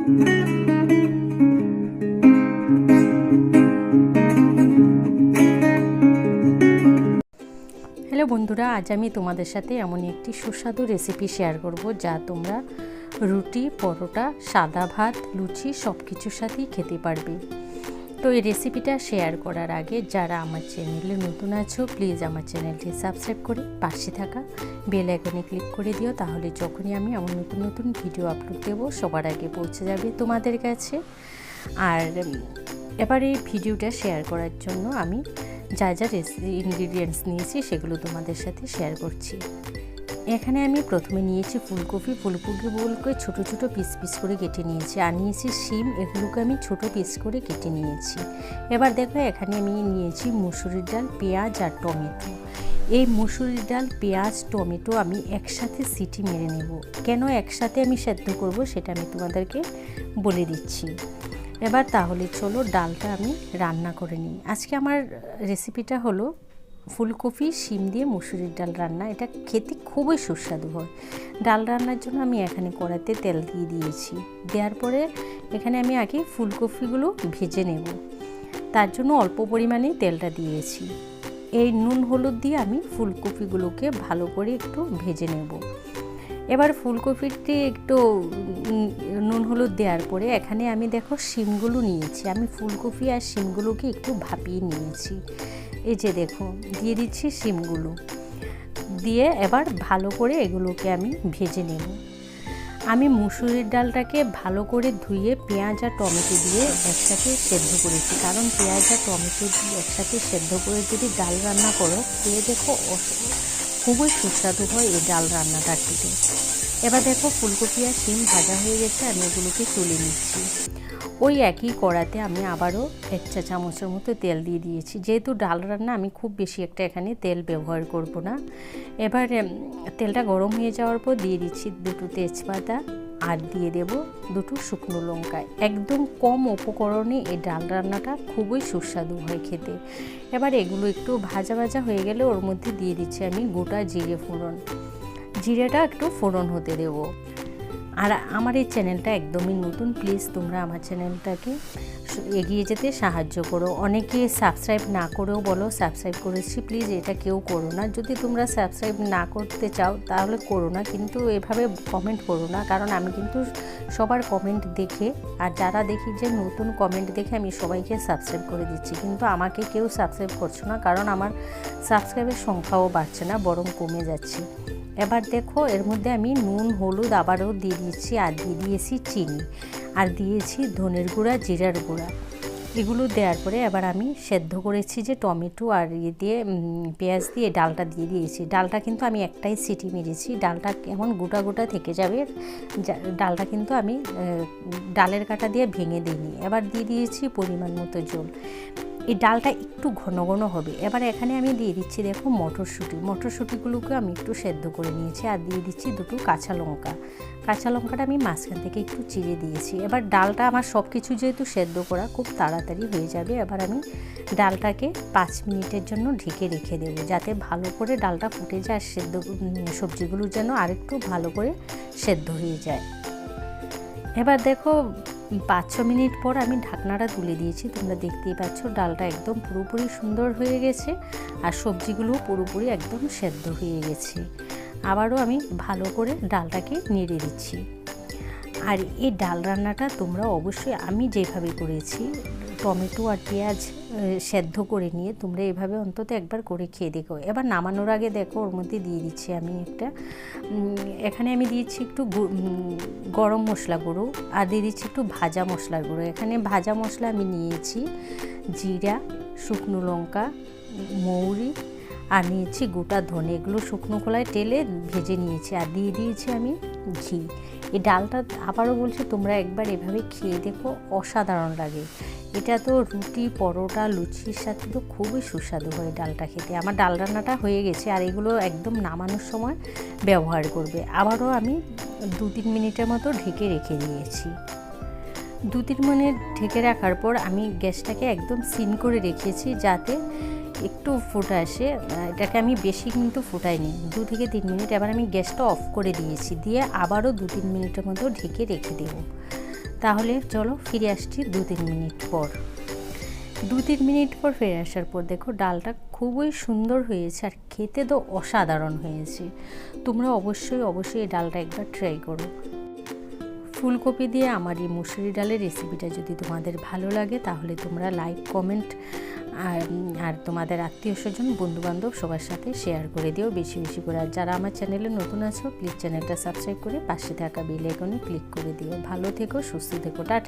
Hello বন্ধুরা, আজ আমি তোমাদের সাথে এমন একটি সুস্বাদু রেসিপি শেয়ার করব যা তোমরা রুটি, পরোটা, সাদা ভাত, লুচি সব কিছুর সাথেই খেতে পারবে। তো এই রেসিপিটা শেয়ার করার আগে যারা আমার চ্যানেলে নতুন আছো, প্লিজ আমার চ্যানেলটি সাবস্ক্রাইব করে পাশে থাকা বেল আইকনে ক্লিক করে দিও, তাহলে যখনই আমি আমার নতুন নতুন ভিডিও আপলোড দেবো সবার আগে পৌঁছে যাবে তোমাদের কাছে। আর এবার এই ভিডিওটা শেয়ার করার জন্য আমি যা যা ইনগ্রিডিয়েন্টস নিয়েছি সেগুলো তোমাদের সাথে শেয়ার করছি। এখানে আমি প্রথমে নিয়েছি ফুলকপিগুলোকে ছোটো ছোটো পিস পিস করে কেটে নিয়েছি, আর নিয়েছি শিম, এগুলোকে আমি ছোটো পিস করে কেটে নিয়েছি। এবার দেখো এখানে আমি নিয়েছি মুসুরির ডাল, পেঁয়াজ আর টমেটো। এই মুসুরির ডাল, পেঁয়াজ, টমেটো আমি একসাথে সিটি মেরে নেব। কেন একসাথে আমি সেদ্ধ করব সেটা আমি তোমাদেরকে বলে দিচ্ছি। এবার তাহলে চলো ডালটা আমি রান্না করে নিই। আজকে আমার রেসিপিটা হলো ফুলকপি শিম দিয়ে মুসুরির ডাল রান্না। এটা খেতে খুবই সুস্বাদু হয়। ডাল রান্নার জন্য আমি এখানে কড়াইতে তেল দিয়ে দিয়েছি। দেওয়ার পরে এখানে আমি আগে ফুলকপিগুলো ভেজে নেব, তার জন্য অল্প পরিমাণে তেলটা দিয়েছি। এই নুন হলুদ দিয়ে আমি ফুলকপিগুলোকে ভালো করে একটু ভেজে নেব। এবার ফুলকপিটি একটু নুন হলুদ দেওয়ার পরে এখানে আমি দেখো শিমগুলো নিয়েছি। আমি ফুলকপি আর শিমগুলোকে একটু ভাপিয়ে নিয়েছি। এই যে দেখো দিয়ে দিচ্ছি শিমগুলো, দিয়ে এবার ভালো করে এগুলোকে আমি ভেজে নেব। আমি মুসুরির ডালটাকে ভালো করে ধুয়ে পেঁয়াজ আর টমেটো দিয়ে একসাথে সেদ্ধ করেছি, কারণ পেঁয়াজ আর টমেটো দিয়ে একসাথে সেদ্ধ করে যদি ডাল রান্না করো খেয়ে দেখো খুবই সুস্বাদু হয় এই ডাল রান্নাটা খেতে। এবার দেখো ফুলকপি আর শিম ভাজা হয়ে গেছে, আমি এগুলোকে তুলে নিচ্ছি। ওই একই কড়াতে আমি আবারও 1 চা চামচের মতো তেল দিয়ে দিয়েছি। যেহেতু ডাল রান্না আমি খুব বেশি একটা এখানে তেল ব্যবহার করব না। এবার তেলটা গরম হয়ে যাওয়ার পর দিয়ে দিচ্ছি 2টো তেজপাতা আর দিয়ে দেব 2টো শুকনো লঙ্কা। একদম কম উপকরণে এই ডাল রান্নাটা খুবই সুস্বাদু হয় খেতে। এবার এগুলো একটু ভাজা ভাজা হয়ে গেলে ওর মধ্যে দিয়ে দিচ্ছি আমি গোটা জিরে ফোড়ন। জিরেটা একটু ফোড়ন হতে দেব। আর আমার এই চ্যানেলটা একদমই নতুন, প্লিজ তোমরা আমার চ্যানেলটাকে এগিয়ে যেতে সাহায্য করো। অনেকে সাবস্ক্রাইব না করেও বলো সাবস্ক্রাইব করেছি, প্লিজ এটা কেউ করো না। যদি তোমরা সাবস্ক্রাইব না করতে চাও তাহলে করো না, কিন্তু এভাবে কমেন্ট করো না, কারণ আমি কিন্তু সবার কমেন্ট দেখে, আর যারা দেখি যে নতুন কমেন্ট দেখে আমি সবাইকে সাবস্ক্রাইব করে দিচ্ছি, কিন্তু আমাকে কেউ সাবস্ক্রাইব করছো না, কারণ আমার সাবস্ক্রাইবের সংখ্যাও বাড়ছে না, বরং কমে যাচ্ছে। এবার দেখো এর মধ্যে আমি নুন হলুদ আবারও দিয়ে দিয়েছি, আর দিয়ে দিয়েছি চিনি, আর দিয়েছি ধনের গুঁড়া, জিরার গুঁড়া। এগুলো দেওয়ার পরে এবার আমি সেদ্ধ করেছি যে টমেটো আর দিয়ে পেঁয়াজ দিয়ে ডালটা দিয়ে দিয়েছি। ডালটা কিন্তু আমি একটাই সিটি মেরেছি, ডালটা কেমন গোটা গোটা থেকে যাবে, ডালটা কিন্তু আমি ডালের কাঁটা দিয়ে ভেঙে দিইনি। এবার দিয়ে দিয়েছি পরিমাণ মতো জল। এই ডালটা একটু ঘন ঘন হবে। এবার এখানে আমি দিয়ে দিচ্ছি দেখো মটরশুঁটিগুলোকে আমি একটু সেদ্ধ করে নিয়েছি, আর দিয়ে দিচ্ছি 2টো কাঁচা লঙ্কাটা আমি মাঝখান থেকে একটু চিড়ে দিয়েছি। এবার ডালটা আমার সব কিছু যেহেতু সেদ্ধ করা খুব তাড়াতাড়ি হয়ে যাবে। এবার আমি ডালটাকে 5 মিনিটের জন্য ঢেকে রেখে দেবো, যাতে ভালো করে ডালটা ফুটে যায়, আর সেদ্ধ সবজিগুলো যেন আরেকটু ভালো করে সেদ্ধ হয়ে যায়। এবার দেখো 5-6 মিনিট পর আমি ঢাকনাটা তুলে দিয়েছি। তোমরা দেখতেই পাচ্ছ ডালটা একদম পুরোপুরি সুন্দর হয়ে গেছে, আর সবজিগুলো পুরোপুরি একদম সেদ্ধ হয়ে গেছে। আবারও আমি ভালো করে ডালটাকে নেড়ে দিচ্ছি। আর এই ডাল রান্নাটা তোমরা অবশ্যই আমি যেভাবে করেছি, টমেটো আর পেঁয়াজ সেদ্ধ করে নিয়ে তোমরা এভাবে অন্তত একবার করে খেয়ে দেখো। এবার নামানোর আগে দেখো ওর মধ্যে দিয়ে দিচ্ছি আমি এখানে আমি দিয়েছি একটু গরম মশলা গুঁড়ো, আর দিয়ে দিচ্ছি একটু ভাজা মশলার গুঁড়ো। এখানে ভাজা মশলা আমি নিয়েছি জিরা, শুকনো লঙ্কা, মৌরি, আর নিয়েছি গোটা ধনে। এগুলো শুকনো খোলায় টেলে ভেজে নিয়েছি, আর দিয়ে দিয়েছি আমি ঘি। এই ডালটা আবারও বলছি তোমরা একবার এভাবে খেয়ে দেখো, অসাধারণ লাগে। এটা তো রুটি, পরোটা, লুচির সাথে তো খুবই সুস্বাদু হয় ডালটা খেতে। আমার ডাল রান্নাটা হয়ে গেছে, আর এগুলো একদম নামানোর সময় ব্যবহার করবে। আবারও আমি 2-3 মিনিটের মতো ঢেকে রেখে দিয়েছি। 2-3 মিনিট ঢেকে রাখার পর আমি গ্যাসটাকে একদম সিম করে রেখেছি, যাতে একটু ফুটে আসে। এটাকে আমি বেশি কিন্তু ফুটাইনি, 2 থেকে 3 মিনিট। এবার আমি গ্যাসটা অফ করে দিয়েছি, দিয়ে আবারও 2-3 মিনিটের মতো ঢেকে রেখে দেব, তাহলে চলো ফিরে আসছি 2-3 মিনিট পর। 2-3 মিনিট পর ফিরে আসার পর দেখো ডালটা খুবই সুন্দর হয়েছে আর খেতে তো অসাধারণ হয়েছে। তোমরা অবশ্যই এই ডালটা একবার ট্রাই করো। ফুলকপি দিয়ে আমার এই মুসুরি ডালের রেসিপিটা যদি তোমাদের ভালো লাগে তাহলে তোমরা লাইক, কমেন্ট আর তোমাদের আত্মীয় স্বজন, বন্ধুবান্ধব সবার সাথে শেয়ার করে দিও বেশি বেশি করে। আর যারা আমার চ্যানেলে নতুন আছো প্লিজ চ্যানেলটা সাবস্ক্রাইব করে পাশে থাকা বেল আইকনে ক্লিক করে দিও। ভালো থেকো, সুস্থ থেকো, টাটা।